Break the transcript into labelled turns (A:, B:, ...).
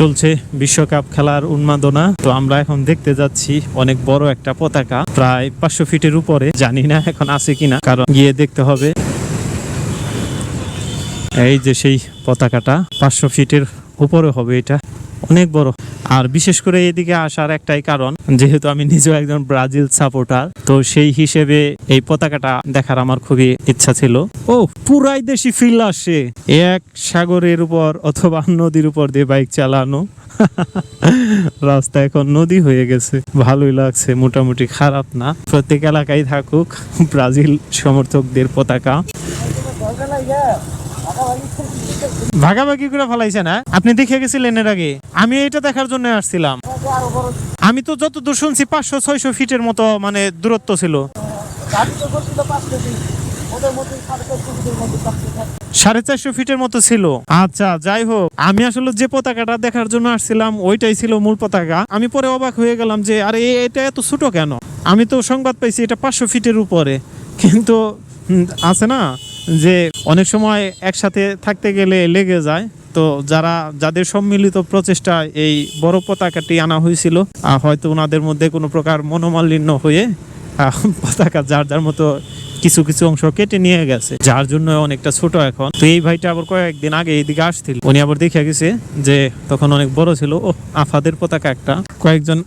A: চলছে বিশ্বকাপ খেলার উন্মাদনা। তো আমরা এখন দেখতে যাচ্ছি অনেক বড় একটা পতাকা, প্রায় 500 ফিটের উপরে। জানি না এখন আছে কিনা, কারণ গিয়ে দেখতে হবে। এই যে সেই পতাকাটা 500 ফিটের উপরে হবে, এটা অনেক বড়। আর বিশেষ করে এদিকে আসার একটাই কারণ, যেহেতু আমি নিজেও একজন ব্রাজিল সাপোর্টার, তো সেই হিসেবে এই পতাকাটা দেখার আমার খুবই ইচ্ছা ছিল। ও পুরাই দেশি ফিল আসে, এক সাগরের উপর অথবা নদীর উপর দিয়ে বাইক চালানো। রাস্তা এখন নদী হয়ে গেছে, ভালোই লাগছে, মোটামুটি খারাপ না। প্রত্যেক এলাকায় থাকুক ব্রাজিল সমর্থকদের পতাকা। ভাগাভাগি করে ফেলাইছে না? আপনি দেখে গেছিলেন এর আগে? আমি এটা দেখার জন্য আসছিলাম। আমি তো যতদূর শুনছি 500-600 ফিটের মতো মানে দূরত্ব ছিল। 450 ফিটের মতো ছিল। আচ্ছা, যাই হোক, আমি আসলে যে পতাকাটা দেখার জন্য আসছিলাম ওইটাই ছিল মূল পতাকা। আমি পরে অবাক হয়ে গেলাম যে আরে এটা এত ছোট কেন। আমি তো সংবাদ পাইছি এটা 500 ফিটের উপরে, কিন্তু আছে না যে অনেক সময় একসাথে থাকতে গেলে লেগে যায়। তো যাদের সম্মিলিত প্রচেষ্টা এই বড় পতাকাটি আনা হয়েছিল, হয়তো ওনাদের মধ্যে কোনো প্রকার মনোমালিন্য হয়ে পতাকা যার যার মতো কিছু কিছু অংশ কেটে নিয়ে গেছে, যার জন্য অনেকটা ছোট এখন। তো এই ভাইটা আবার কয়েকদিন আগে এইদিকে আসছিল, উনি আবার দেখে গেছে যে তখন অনেক বড় ছিল। ও আফাদের পতাকা একটা, কয়েকজন